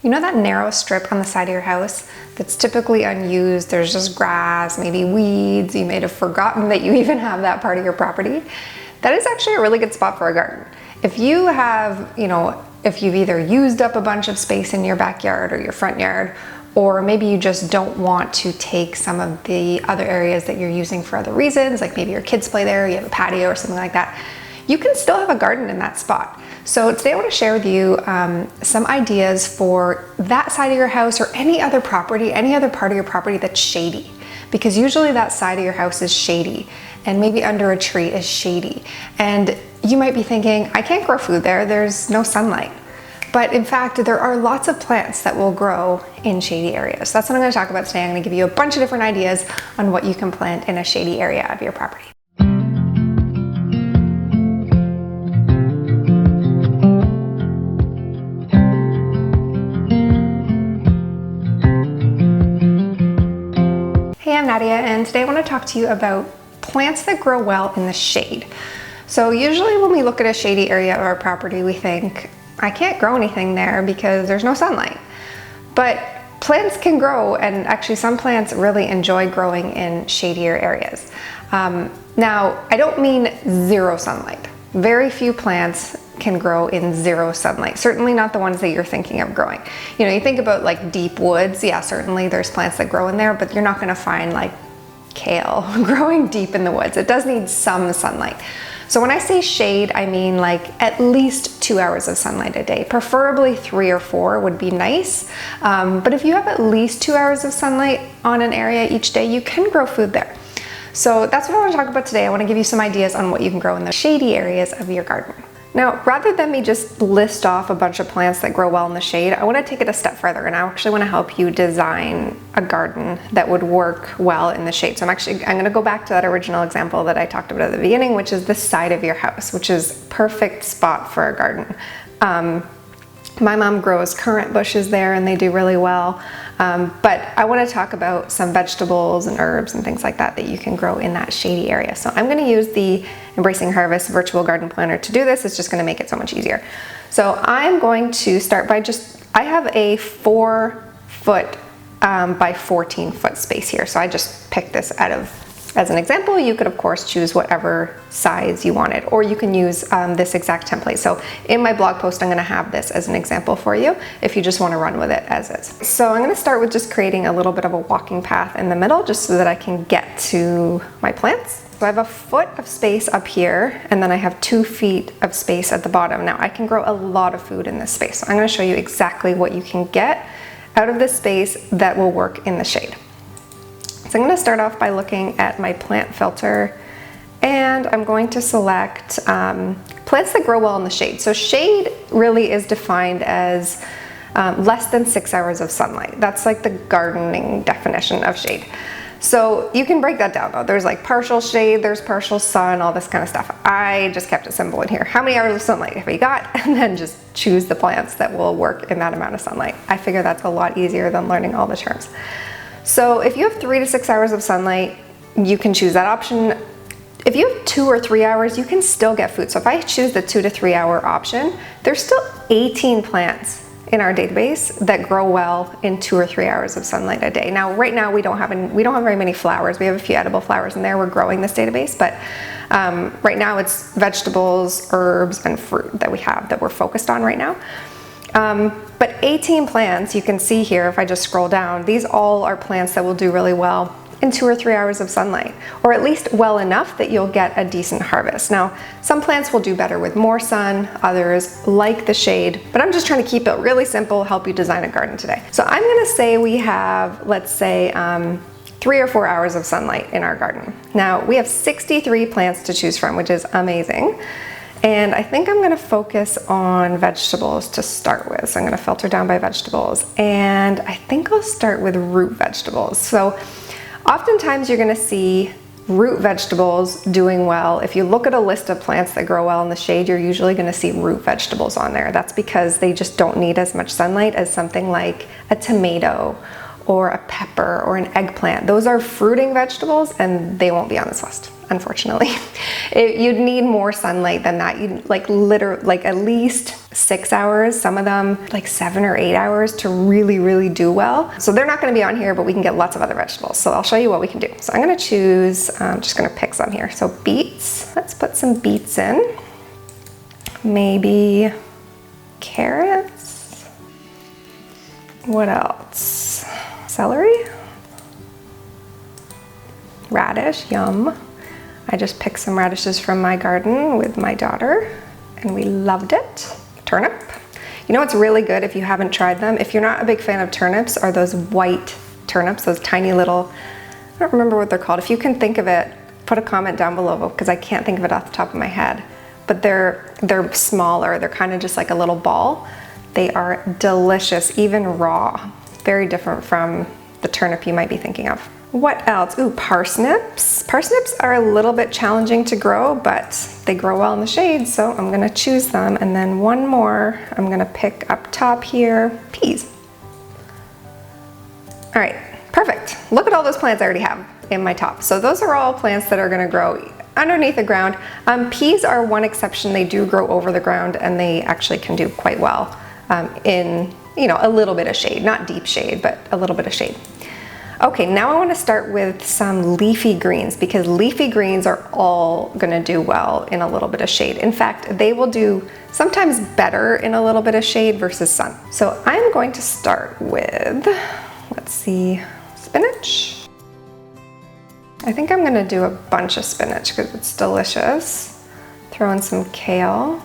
You know that narrow strip on the side of your house that's typically unused? There's just grass, maybe weeds, you may have forgotten that you even have that part of your property. That is actually a really good spot for a garden. If you have, if you've either used up a bunch of space in your backyard or your front yard, or maybe you just don't want to take some of the other areas that you're using for other reasons, like maybe your kids play there, you have a patio or something like that, you can still have a garden in that spot. So today I want to share with you some ideas for that side of your house or any other property, any other part of your property that's shady. Because usually that side of your house is shady, and maybe under a tree is shady. And you might be thinking, I can't grow food there, there's no sunlight. But in fact, there are lots of plants that will grow in shady areas. So that's what I'm going to talk about today. I'm going to give you a bunch of different ideas on what you can plant in a shady area of your property. Hey, I'm Nadia, and today I want to talk to you about plants that grow well in the shade. So usually when we look at a shady area of our property, we think, I can't grow anything there because there's no sunlight. But plants can grow, and actually some plants really enjoy growing in shadier areas. Now, I don't mean zero sunlight. Very few plants can grow in zero sunlight. Certainly not the ones that you're thinking of growing. You think about like deep woods. Yeah, certainly there's plants that grow in there, but you're not going to find like kale growing deep in the woods. It does need some sunlight. So when I say shade, I mean like at least 2 hours of sunlight a day. Preferably 3 or 4 would be nice. But if you have at least 2 hours of sunlight on an area each day, you can grow food there. So that's what I want to talk about today. I want to give you some ideas on what you can grow in the shady areas of your garden. Now, rather than me just list off a bunch of plants that grow well in the shade, I want to take it a step further, and I actually want to help you design a garden that would work well in the shade. So I'm going to go back to that original example that I talked about at the beginning, which is the side of your house, which is perfect spot for a garden. My mom grows currant bushes there and they do really well. But I want to talk about some vegetables and herbs and things like that that you can grow in that shady area. So I'm going to use the Embracing Harvest virtual garden planner to do this. It's just going to make it so much easier. So I'm going to start by I have a 4-foot by 14-foot space here. So I just picked this as an example. You could of course choose whatever size you wanted, or you can use this exact template. So in my blog post, I'm going to have this as an example for you if you just want to run with it as is. So I'm going to start with just creating a little bit of a walking path in the middle just so that I can get to my plants. So I have a foot of space up here, and then I have 2 feet of space at the bottom. Now I can grow a lot of food in this space. So I'm going to show you exactly what you can get out of this space that will work in the shade. So I'm going to start off by looking at my plant filter, and I'm going to select plants that grow well in the shade. So shade really is defined as less than 6 hours of sunlight. That's like the gardening definition of shade. So you can break that down though. There's like partial shade, there's partial sun, all this kind of stuff. I just kept it simple in here. How many hours of sunlight have you got? And then just choose the plants that will work in that amount of sunlight. I figure that's a lot easier than learning all the terms. So if you have 3 to 6 hours of sunlight, you can choose that option. If you have 2 or 3 hours, you can still get food. So if I choose the 2 to 3 hour option, there's still 18 plants in our database that grow well in 2 or 3 hours of sunlight a day. Now, right now we don't have very many flowers. We have a few edible flowers in there. We're growing this database, but right now it's vegetables, herbs, and fruit that we have that we're focused on right now. But 18 plants, you can see here, if I just scroll down, these all are plants that will do really well in 2 or 3 hours of sunlight, or at least well enough that you'll get a decent harvest. Now, some plants will do better with more sun, others like the shade, but I'm just trying to keep it really simple, help you design a garden today. So I'm gonna say we have, let's say, 3 or 4 hours of sunlight in our garden. Now, we have 63 plants to choose from, which is amazing. And I think I'm going to focus on vegetables to start with. So I'm going to filter down by vegetables, and I think I'll start with root vegetables. So oftentimes you're going to see root vegetables doing well. If you look at a list of plants that grow well in the shade, you're usually going to see root vegetables on there. That's because they just don't need as much sunlight as something like a tomato or a pepper or an eggplant. Those are fruiting vegetables and they won't be on this list. unfortunately. You'd need more sunlight than that. You'd like at least 6 hours, some of them like 7 or 8 hours to really do well. So they're not gonna be on here, but we can get lots of other vegetables. So I'll show you what we can do. So I'm gonna choose, I'm just gonna pick some here. So beets, let's put some beets in. Maybe carrots. What else? Celery? Radish, yum. I just picked some radishes from my garden with my daughter and we loved it. Turnip. You know what's really good if you haven't tried them? If you're not a big fan of turnips, are those white turnips, those tiny little, I don't remember what they're called. If you can think of it, put a comment down below because I can't think of it off the top of my head. But they're smaller, they're kind of just like a little ball. They are delicious, even raw. Very different from the turnip you might be thinking of. What else? Ooh, parsnips. Parsnips are a little bit challenging to grow, but they grow well in the shade, so I'm gonna choose them. And then one more, I'm gonna pick up top here, peas. All right, perfect. Look at all those plants I already have in my top. So those are all plants that are gonna grow underneath the ground. Peas are one exception. They do grow over the ground and they actually can do quite well in, a little bit of shade, not deep shade, but a little bit of shade. Okay, now I want to start with some leafy greens because leafy greens are all going to do well in a little bit of shade. In fact, they will do sometimes better in a little bit of shade versus sun. So I'm going to start with, let's see, spinach. I think I'm going to do a bunch of spinach because it's delicious. Throw in some kale.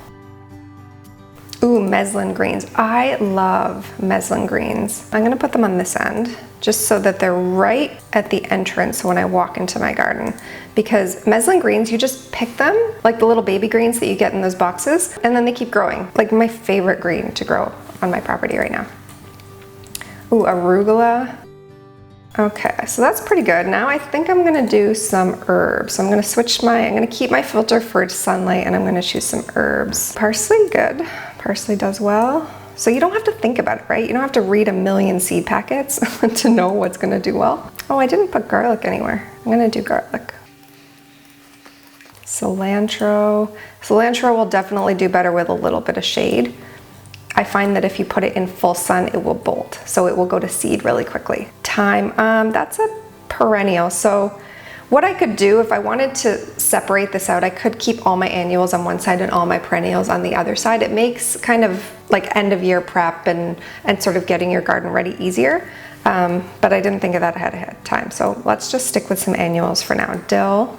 Ooh, meslin greens. I love meslin greens. I'm gonna put them on this end just so that they're right at the entrance when I walk into my garden. Because meslin greens, you just pick them, like the little baby greens that you get in those boxes, and then they keep growing. Like my favorite green to grow on my property right now. Ooh, arugula. Okay, so that's pretty good. Now I think I'm gonna do some herbs. So I'm gonna keep my filter for sunlight and I'm gonna choose some herbs. Parsley, good. Parsley does well. So you don't have to think about it, right? You don't have to read a million seed packets to know what's gonna do well. Oh, I didn't put garlic anywhere. I'm gonna do garlic. Cilantro. Cilantro will definitely do better with a little bit of shade. I find that if you put it in full sun, it will bolt. So it will go to seed really quickly. Thyme, that's a perennial. So what I could do if I wanted to separate this out, I could keep all my annuals on one side and all my perennials on the other side. It makes kind of like end of year prep and sort of getting your garden ready easier. But I didn't think of that ahead of time. So let's just stick with some annuals for now. Dill.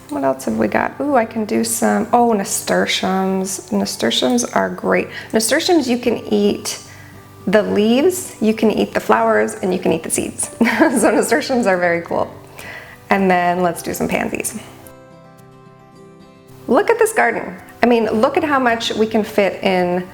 What else have we got? Ooh, I can do some, nasturtiums. Nasturtiums are great. Nasturtiums, you can eat the leaves, you can eat the flowers, and you can eat the seeds. So nasturtiums are very cool. And then let's do some pansies. Look at this garden. I mean, look at how much we can fit in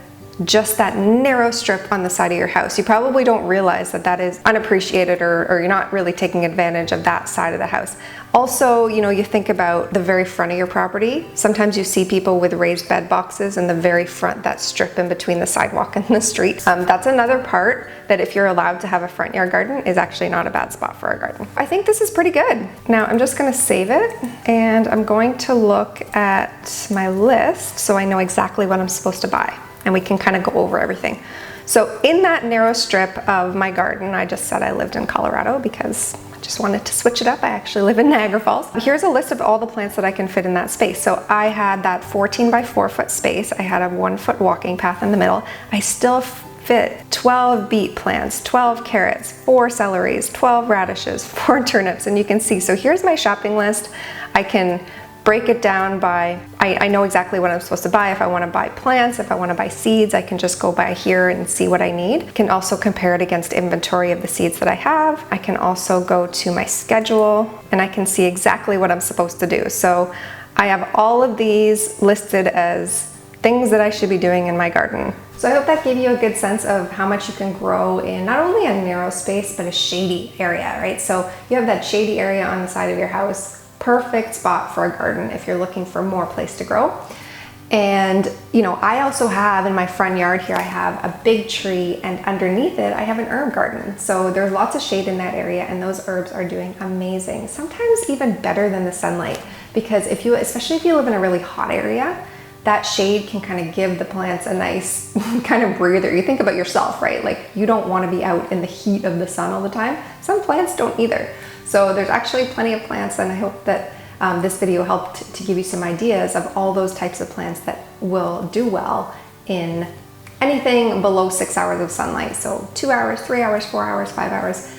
just that narrow strip on the side of your house. You probably don't realize that that is unappreciated or you're not really taking advantage of that side of the house. Also, you think about the very front of your property. Sometimes you see people with raised bed boxes in the very front, that strip in between the sidewalk and the street. That's another part that if you're allowed to have a front yard garden is actually not a bad spot for a garden. I think this is pretty good. Now I'm just gonna save it and I'm going to look at my list so I know exactly what I'm supposed to buy. And we can kind of go over everything. So in that narrow strip of my garden, I just said I lived in Colorado because I just wanted to switch it up. I actually live in Niagara Falls. Here's a list of all the plants that I can fit in that space. So I had that 14 by 4 foot space. I had a 1 foot walking path in the middle. I still fit 12 beet plants, 12 carrots, 4 celeries, 12 radishes, 4 turnips, and you can see. So here's my shopping list. I can break it down by, I know exactly what I'm supposed to buy. If I want to buy plants, if I want to buy seeds, I can just go by here and see what I need. I can also compare it against inventory of the seeds that I have. I can also go to my schedule and I can see exactly what I'm supposed to do. So I have all of these listed as things that I should be doing in my garden. So I hope that gave you a good sense of how much you can grow in not only a narrow space, but a shady area, right? So you have that shady area on the side of your house. Perfect spot for a garden if you're looking for more place to grow. And you know, I also have in my front yard here, I have a big tree, and underneath it I have an herb garden. So there's lots of shade in that area, and those herbs are doing amazing. Sometimes even better than the sunlight, because especially if you live in a really hot area, that shade can kind of give the plants a nice kind of breather. You think about yourself, right? Like, you don't want to be out in the heat of the sun all the time. Some plants don't either. So there's actually plenty of plants, and I hope that this video helped to give you some ideas of all those types of plants that will do well in anything below 6 hours of sunlight. So 2 hours, 3 hours, 4 hours, 5 hours,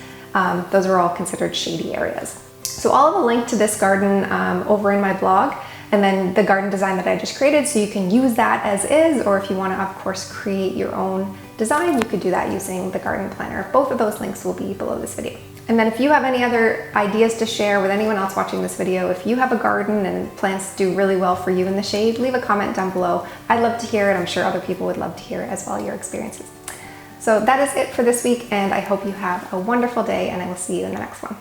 those are all considered shady areas. So I'll have a link to this garden over in my blog, and then the garden design that I just created, so you can use that as is, or if you want to, of course, create your own design, you could do that using the garden planner. Both of those links will be below this video. And then if you have any other ideas to share with anyone else watching this video, if you have a garden and plants do really well for you in the shade, leave a comment down below. I'd love to hear it. I'm sure other people would love to hear as well your experiences. So that is it for this week, and I hope you have a wonderful day, and I will see you in the next one.